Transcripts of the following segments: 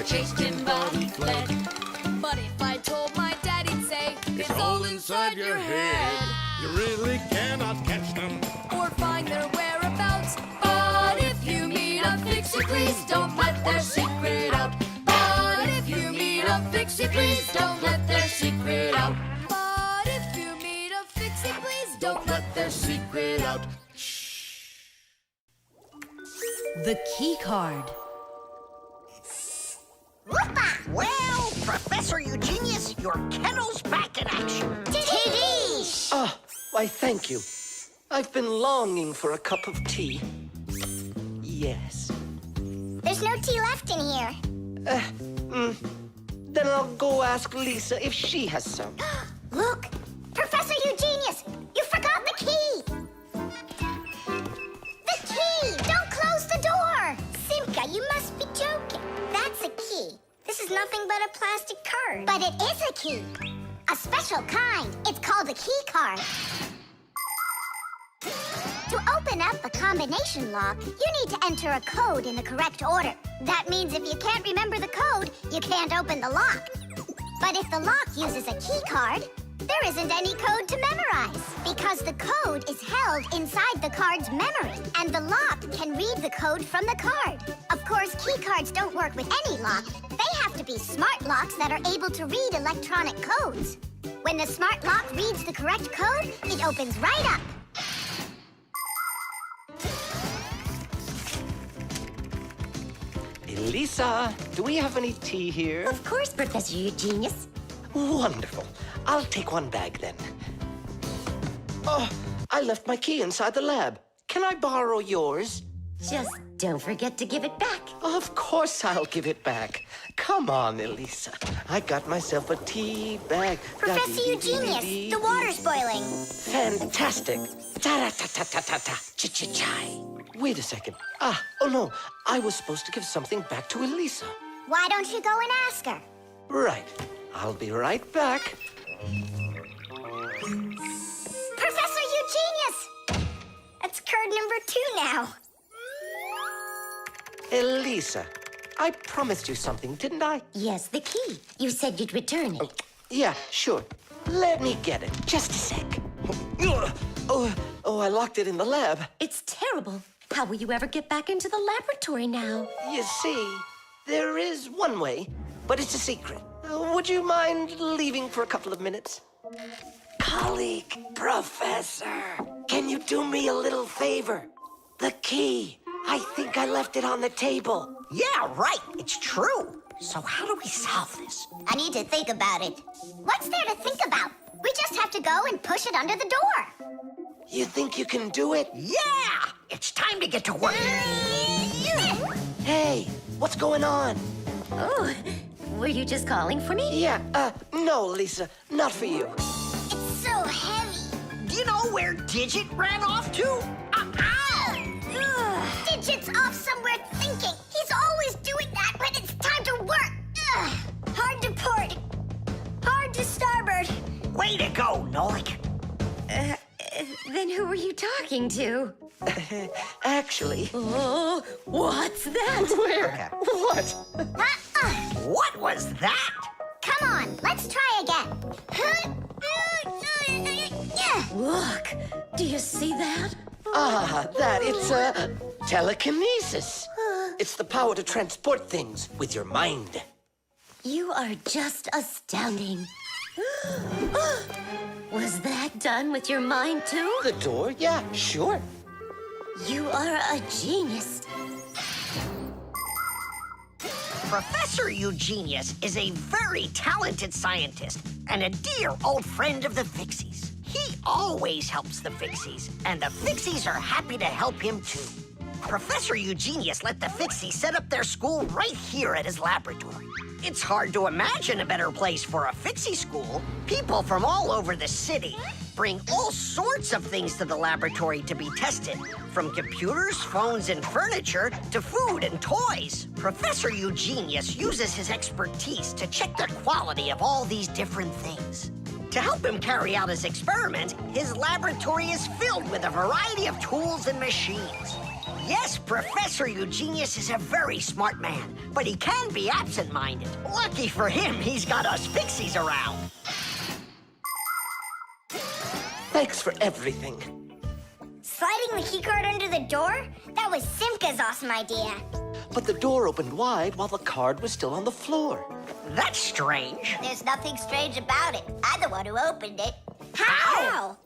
chased him, but he fled. But if I told my dad, he'd say, It's all inside your head. You really cannot catch them. or find their whereabouts. But if you meet a Fixie, please don't let their secret out. But if you meet a Fixie, please don't let their secret out. But if you meet a Fixie, please don't let their secret out. The key card. Whoopa! Well, Professor Eugenius, your kennel's back in action. Tiddish! Ah, why, thank you. I've been longing for a cup of tea. Yes. There's no tea left in here. Then I'll go ask Lisa if she has some. Look, Professor Eugenius, you forgot the key. The key! Don't close the door! Simka, you must be joking. That's a key. This is nothing but a plastic card. But it is a key. A special kind. It's called a key card. To open up a combination lock, you need to enter a code in the correct order. That means if you can't remember the code, you can't open the lock. But if the lock uses a key card, there isn't any code to memorize because the code is held inside the card's memory, and the lock can read the code from the card. Of course, key cards don't work with any lock. They have to be smart locks that are able to read electronic codes. When the smart lock reads the correct code, it opens right up. Lisa, do we have any tea here? Of course, Professor Eugenius. Wonderful. I'll take one bag then. Oh, I left my key inside the lab. Can I borrow yours? Just don't forget to give it back. Of course I'll give it back. Come on, Elisa. I got myself a tea bag. Professor Eugenius, the water's boiling. Fantastic. Ta-ra-ta-ta-ta-ta-ta. Ch-ch-chai. Wait a second. Oh no. I was supposed to give something back to Elisa. Why don't you go and ask her? Right. I'll be right back. Professor Eugenius! That's card number 2 now. Elisa, I promised you something, didn't I? Yes, the key. You said you'd return it. Yeah, sure. Let me get it. Just a sec. Oh, I locked it in the lab. It's terrible. How will you ever get back into the laboratory now? You see, there is one way, but it's a secret. Would you mind leaving for a couple of minutes? Colleague, Professor, can you do me a little favor? The key. I think I left it on the table. Yeah, right. It's true. So how do we solve this? I need to think about it. What's there to think about? We just have to go and push it under the door. You think you can do it? Yeah! It's time to get to work. Hey, what's going on? Oh, were you just calling for me? Yeah, no, Lisa, not for you. It's so heavy. Do you know where Digit ran off to? Digit's off somewhere thinking. He's always doing that when it's time to work. Hard to port. Hard to starboard. Way to go, Nolik. Then who were you talking to? Actually... Oh, what's that? Where? What? What was that? Come on, let's try again. Look, do you see that? It's telekinesis. It's the power to transport things with your mind. You are just astounding. Was that done with your mind, too? The door? Yeah, sure. You are a genius. Professor Eugenius is a very talented scientist and a dear old friend of the Fixies. He always helps the Fixies, and the Fixies are happy to help him too. Professor Eugenius let the Fixies set up their school right here at his laboratory. It's hard to imagine a better place for a Fixie school. People from all over the city bring all sorts of things to the laboratory to be tested, from computers, phones, and furniture to food and toys. Professor Eugenius uses his expertise to check the quality of all these different things. To help him carry out his experiment, his laboratory is filled with a variety of tools and machines. Yes, Professor Eugenius is a very smart man, but he can be absent-minded. Lucky for him, he's got us Fixies around. Thanks for everything. Sliding the keycard under the door? That was Simka's awesome idea. But the door opened wide while the card was still on the floor. That's strange. There's nothing strange about it. I'm the one who opened it. How?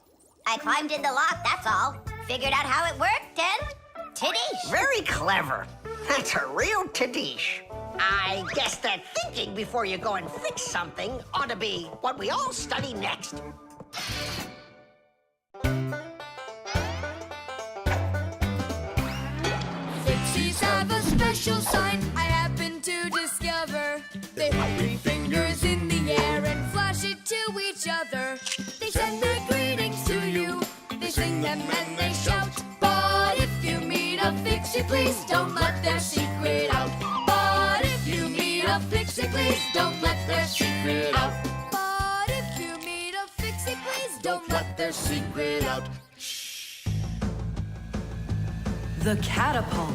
I climbed in the lock, that's all. Figured out how it worked, and tadish. Very clever. That's a real tadish. I guess that thinking before you go and fix something ought to be what we all study next. Fixies have a special sign I happen to discover. They hold 3 fingers in the air and flash it to each other. They send their greetings to you. They sing them and they shout. But if you meet a Fixie, please don't let their secret out. But if you meet a Fixie, please don't let their secret out. But if you meet a Fixie, please don't let their secret out. The Catapult.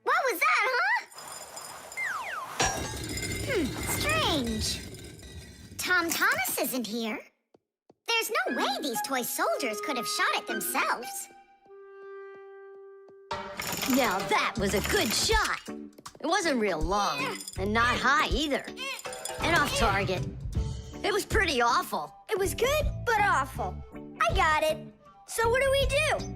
What was that, huh? Strange. Tom Thomas isn't here. There's no way these toy soldiers could have shot it themselves. Now that was a good shot. It wasn't real long, and not high either. And off target. It was pretty awful. It was good, but awful. I got it. So what do?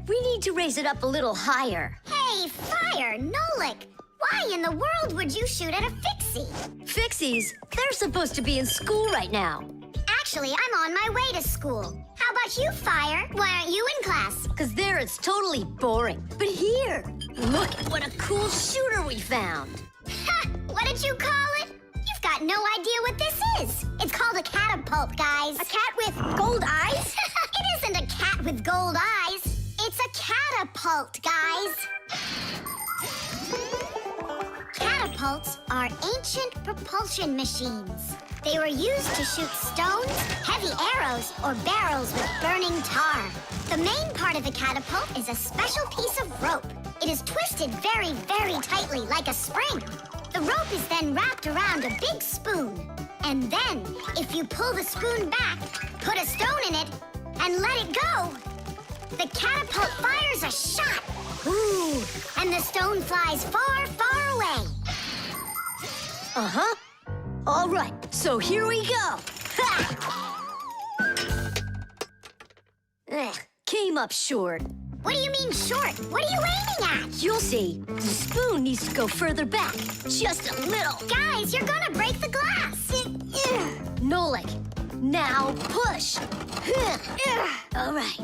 We need to raise it up a little higher. Hey, Fire, Nolik, why in the world would you shoot at a Fixie? Fixies, they're supposed to be in school right now. Actually, I'm on my way to school. How about you, Fire? Why aren't you in class? Because there it's totally boring. But here, look at what a cool shooter we found. Ha! What did you call it? You've got no idea what this is. It's called a catapult, guys. A cat with gold eyes? It isn't a cat with gold eyes. It's a catapult, guys. Catapults are ancient propulsion machines. They were used to shoot stones, heavy arrows, or barrels with burning tar. The main part of a catapult is a special piece of rope. It is twisted very, very tightly like a spring. The rope is then wrapped around a big spoon. And then, if you pull the spoon back, put a stone in it, and let it go, the catapult fires a shot. Ooh, and the stone flies far, far away. Uh-huh. All right, so here we go. Ha! Came up short. What do you mean short? What are you aiming at? You'll see. The spoon needs to go further back. Just a little. Guys, you're gonna break the glass. Nolik, now push. All right.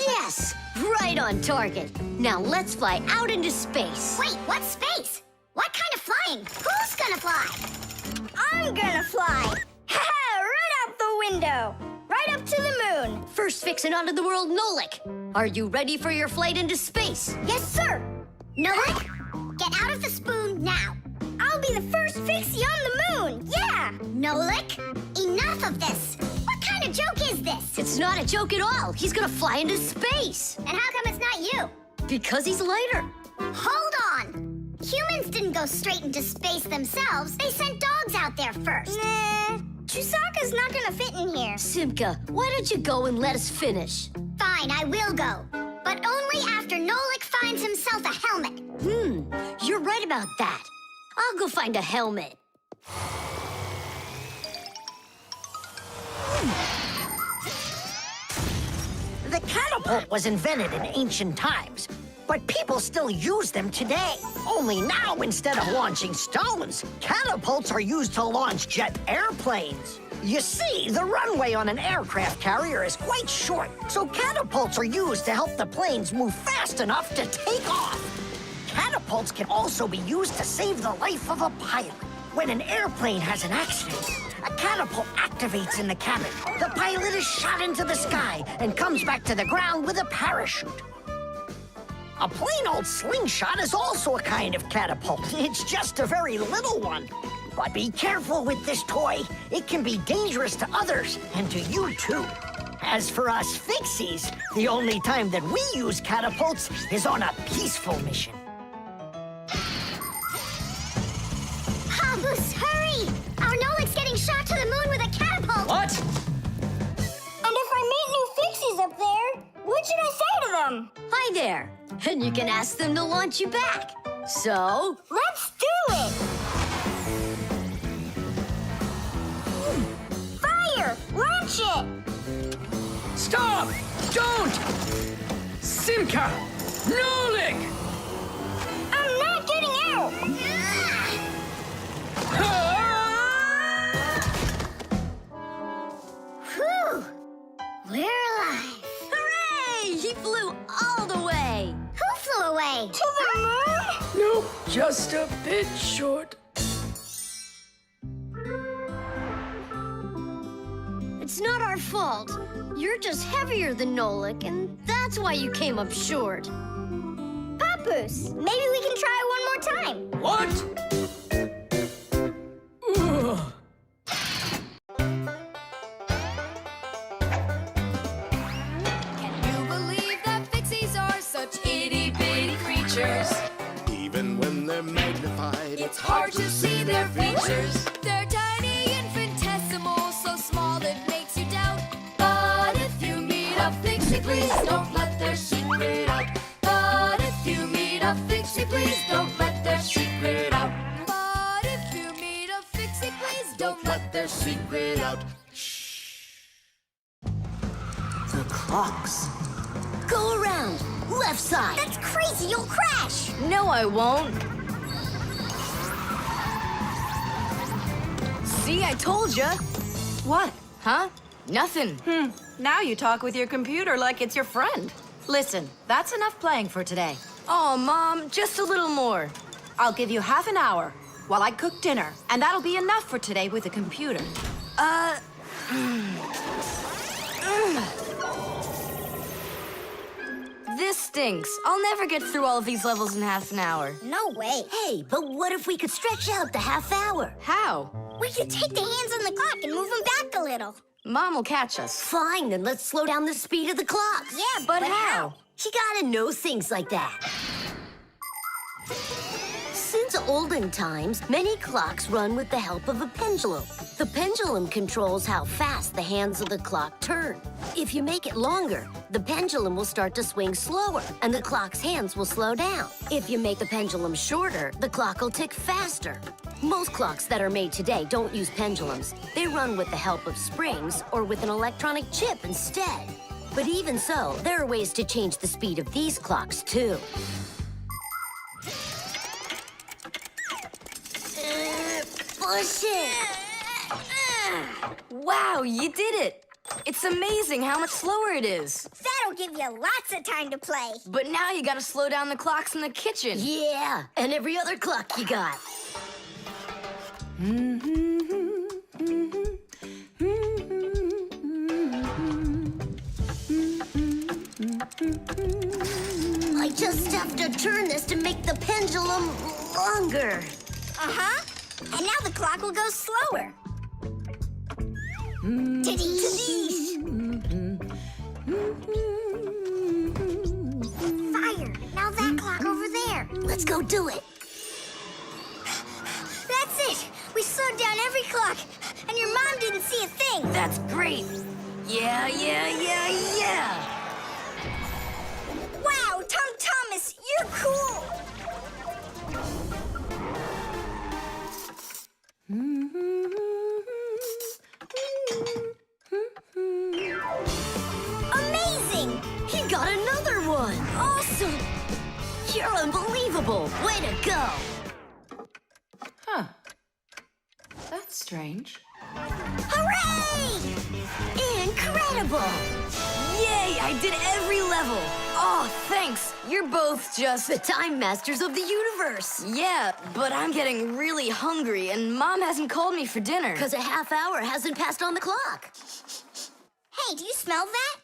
Yes, right on target. Now let's fly out into space. Wait, what space? What kind of flying? Who's gonna fly? I'm gonna fly. Right out the window. Right up to the moon. First fixin' onto the world, Nolik. Are you ready for your flight into space? Yes, sir. Nolik, get out of the spoon now. I'll be the first Fixie on the moon. Yeah. Nolik, enough of this. What kind of joke is this? It's not a joke at all. He's gonna fly into space. And how come it's not you? Because he's lighter. Hold on. Humans didn't go straight into space themselves. They sent dogs out there first. Nah, Chusaka's not gonna fit in here. Simka, why don't you go and let us finish? Fine, I will go. But only after Nolik finds himself a helmet. You're right about that. I'll go find a helmet. The catapult was invented in ancient times, but people still use them today. Only now, instead of launching stones, catapults are used to launch jet airplanes. You see, the runway on an aircraft carrier is quite short, so catapults are used to help the planes move fast enough to take off. Catapults can also be used to save the life of a pilot. When an airplane has an accident, a catapult activates in the cabin. The pilot is shot into the sky and comes back to the ground with a parachute. A plain old slingshot is also a kind of catapult. It's just a very little one. But be careful with this toy. It can be dangerous to others and to you too. As for us Fixies, the only time that we use catapults is on a peaceful mission. Papus, hurry! Our Nolik's getting shot to the moon with a catapult! What? And if I meet new Fixies up there, what should I say to them? Hi there. And you can ask them to launch you back. So, Let's do it! Fire! Launch it! Stop! Don't! Simka! Nolik! I'm not getting out! Whew! We're alive. hooray! He flew all the way. Who flew away? To the moon? Nope, just a bit short. It's not our fault. You're just heavier than Nolik, and that's why you came up short. Papus, maybe we can try one more time. What? Ugh. Can you believe that Fixies are such itty-bitty creatures? Even when they're magnified, It's hard to see their features. They're tiny, infinitesimal, so small it makes you doubt. But if you meet a Fixie, please don't let their secret out. But if you meet a Fixie, please don't let their secret out. But if you meet a Fixie, please don't let their secret out. The clocks. Go around. Left side. That's crazy, you'll crash! No, I won't. See, I told ya. What? Huh? Nothing. Now you talk with your computer like it's your friend. Listen, that's enough playing for today. Oh, Mom, just a little more. I'll give you half an hour while I cook dinner, and that'll be enough for today with a computer. This stinks. I'll never get through all of these levels in half an hour. No way. Hey, but what if we could stretch out the half hour? How? We could take the hands on the clock and move them back a little. Mom will catch us. Fine, then let's slow down the speed of the clocks. Yeah, But how? You gotta know things like that. Since olden times, many clocks run with the help of a pendulum. The pendulum controls how fast the hands of the clock turn. If you make it longer, the pendulum will start to swing slower, and the clock's hands will slow down. If you make the pendulum shorter, the clock will tick faster. Most clocks that are made today don't use pendulums. They run with the help of springs or with an electronic chip instead. But even so, there are ways to change the speed of these clocks, too. Push it! Wow, you did it! It's amazing how much slower it is. That'll give you lots of time to play. But now you gotta slow down the clocks in the kitchen. Yeah, and every other clock you got. I just have to turn this to make the pendulum longer. Uh-huh. And now the clock will go slower. Tiddies. Fire. Now that clock over there. Let's go do it. That's it. We slowed down every clock, and your mom didn't see a thing. That's great. Yeah. Wow, Tom Thomas, you're cool. Amazing! He got another one. Awesome! You're unbelievable. Way to go. Huh. That's strange. Hooray! Incredible. Yay, I did every level. Oh, thanks. You're both just... The time masters of the universe. Yeah, but I'm getting really hungry, and Mom hasn't called me for dinner. Because a half hour hasn't passed on the clock. Hey, do you smell that?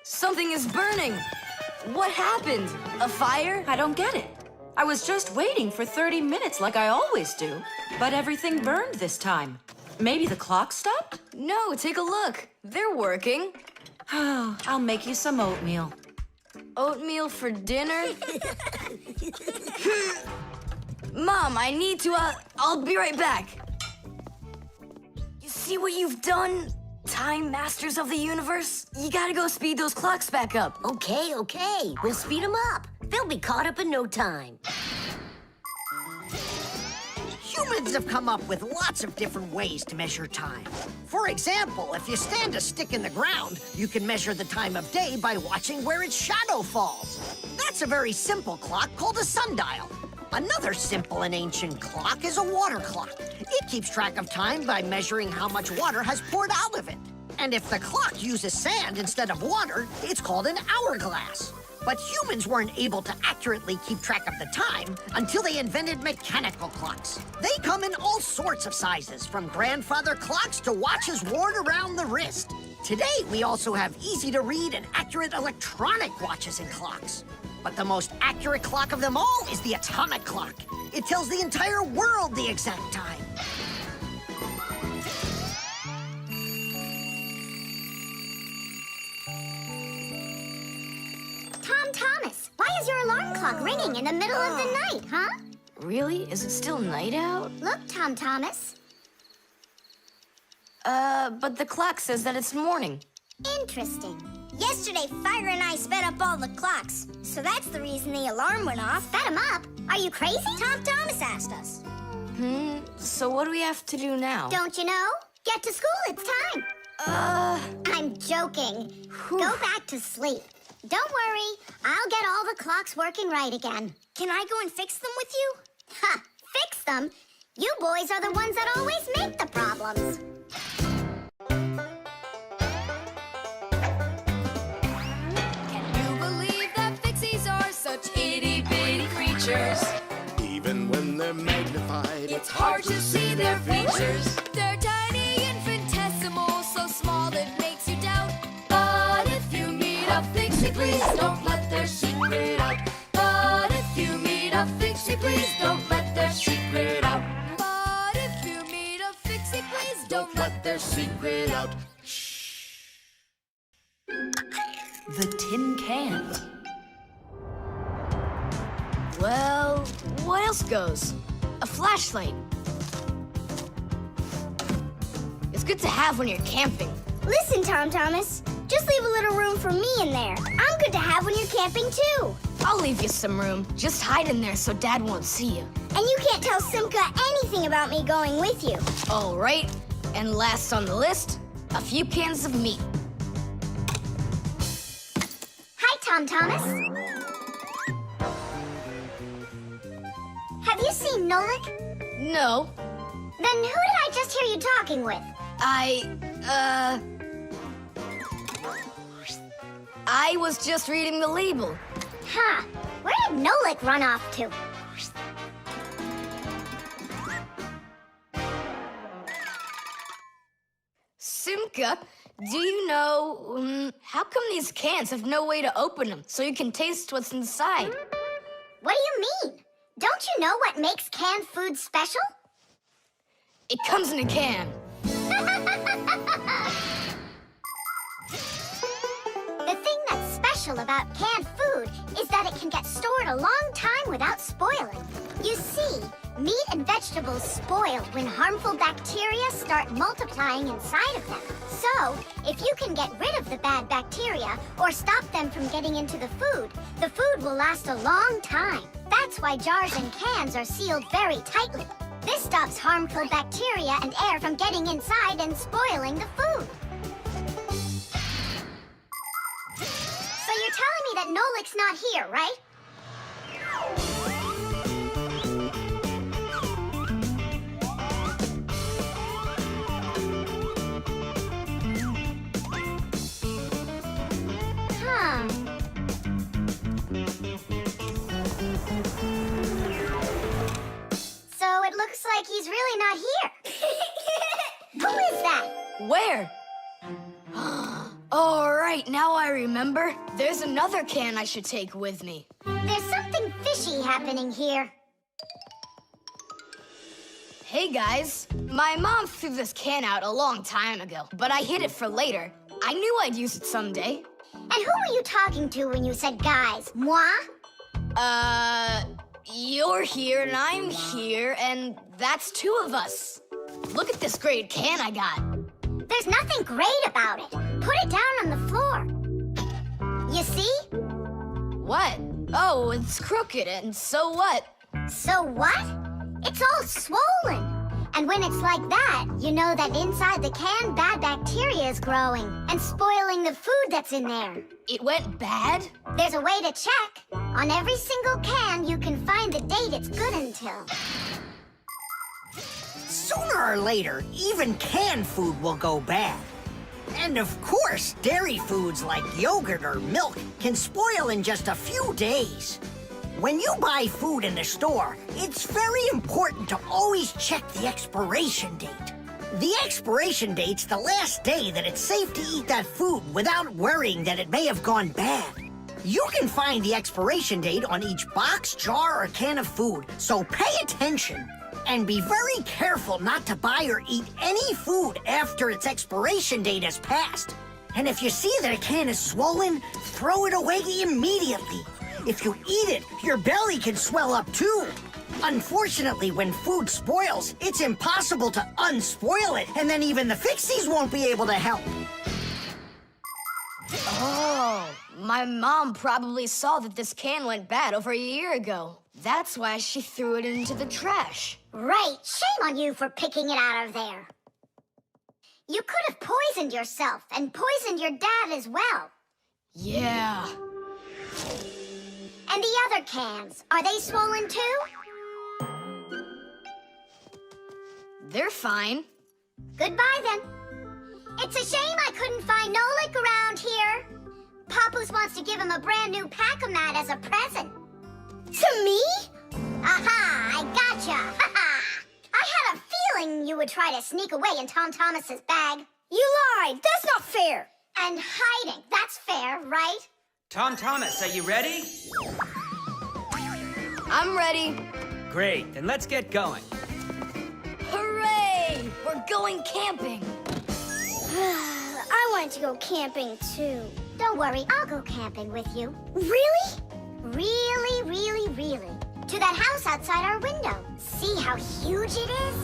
Something is burning. What happened? A fire? I don't get it. I was just waiting for 30 minutes like I always do, but everything burned this time. Maybe the clock stopped? No, take a look. They're working. I'll make you some oatmeal. Oatmeal for dinner? Mom, I need to, I'll be right back. You see what you've done, Time Masters of the Universe? You gotta go speed those clocks back up. Okay. We'll speed them up. They'll be caught up in no time. Humans have come up with lots of different ways to measure time. For example, if you stand a stick in the ground, you can measure the time of day by watching where its shadow falls. That's a very simple clock called a sundial. Another simple and ancient clock is a water clock. It keeps track of time by measuring how much water has poured out of it. And if the clock uses sand instead of water, it's called an hourglass. But humans weren't able to accurately keep track of the time until they invented mechanical clocks. They come in all sorts of sizes, from grandfather clocks to watches worn around the wrist. Today, we also have easy-to-read and accurate electronic watches and clocks. But the most accurate clock of them all is the atomic clock. It tells the entire world the exact time. Thomas, why is your alarm clock ringing in the middle of the night, huh? Really? Is it still night out? Look, Thomas. But the clock says that it's morning. Interesting. Yesterday, Fire and I sped up all the clocks, so that's the reason the alarm went off. Sped them up? Are you crazy? Thomas asked us. So what do we have to do now? Don't you know? Get to school, it's time. I'm joking. Go back to sleep. Don't worry, I'll get all the clocks working right again. Can I go and fix them with you? Ha! Fix them? You boys are the ones that always make the problems. Can you believe that Fixies are such itty-bitty creatures? Even when they're magnified, It's hard to see their features. They're tiny, infinitesimal, so small it makes you doubt. But if you meet a Fixie, please don't let their secret out. But if you meet a Fixie, please don't let their secret out. But if you meet a Fixie, please don't let their secret out. The tin can. Well, what else goes? A flashlight. It's good to have when you're camping. Listen, Thomas. Just leave a little room for me in there. I'm good to have when you're camping, too. I'll leave you some room. Just hide in there so Dad won't see you. And you can't tell Simka anything about me going with you. All right. And last on the list, a few cans of meat. Hi, Thomas. Have you seen Nolik? No, Then who did I just hear you talking with? I was just reading the label. Huh. Where did Nolik run off to? Simka, do you know, how come these cans have no way to open them so you can taste what's inside? What do you mean? Don't you know what makes canned food special? It comes in a can. The thing that's special about canned food is that it can get stored a long time without spoiling. You see, meat and vegetables spoil when harmful bacteria start multiplying inside of them. So, if you can get rid of the bad bacteria or stop them from getting into the food will last a long time. That's why jars and cans are sealed very tightly. This stops harmful bacteria and air from getting inside and spoiling the food. So you're telling me that Nolik's not here, right? like he's really not here. Who is that? Where? Oh, right, now I remember. There's another can I should take with me. There's something fishy happening here. Hey, guys. My mom threw this can out a long time ago, but I hid it for later. I knew I'd use it someday. And who were you talking to when you said guys? Moi? You're here and I'm here, and that's two of us. Look at this great can I got. There's nothing great about it. Put it down on the floor. You see? What? Oh, it's crooked, and so what? So what? It's all swollen. And when it's like that, you know that inside the can, bad bacteria is growing and spoiling the food that's in there. It went bad? There's a way to check. On every single can, you can find the date it's good until. Sooner or later, even canned food will go bad. And of course, dairy foods like yogurt or milk can spoil in just a few days. When you buy food in the store, it's very important to always check the expiration date. The expiration date's the last day that it's safe to eat that food without worrying that it may have gone bad. You can find the expiration date on each box, jar, or can of food, so pay attention. And be very careful not to buy or eat any food after its expiration date has passed. And if you see that a can is swollen, throw it away immediately. If you eat it, your belly can swell up too. Unfortunately, when food spoils, it's impossible to unspoil it, and then even the Fixies won't be able to help. Oh, my mom probably saw that this can went bad over a year ago. That's why she threw it into the trash. Right, shame on you for picking it out of there. You could have poisoned yourself and poisoned your dad as well. Yeah. And the other cans, are they swollen too? They're fine. Goodbye then. It's a shame I couldn't find Nolik around here. Papoose wants to give him a brand new pack-o-mat as a present. To me? Aha, I gotcha. Ha-ha. I had a feeling you would try to sneak away in Tom Thomas's bag. You lied. That's not fair. And hiding. That's fair, right? Tom Thomas, are you ready? I'm ready. Great, then let's get going. Hooray! We're going camping. I wanted to go camping too. Don't worry, I'll go camping with you. Really? Really, really, really. To that house outside our window. See how huge it is?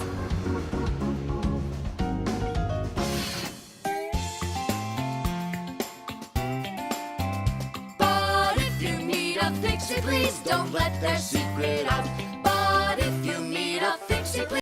But if you meet a Fixie, please don't let their secret out.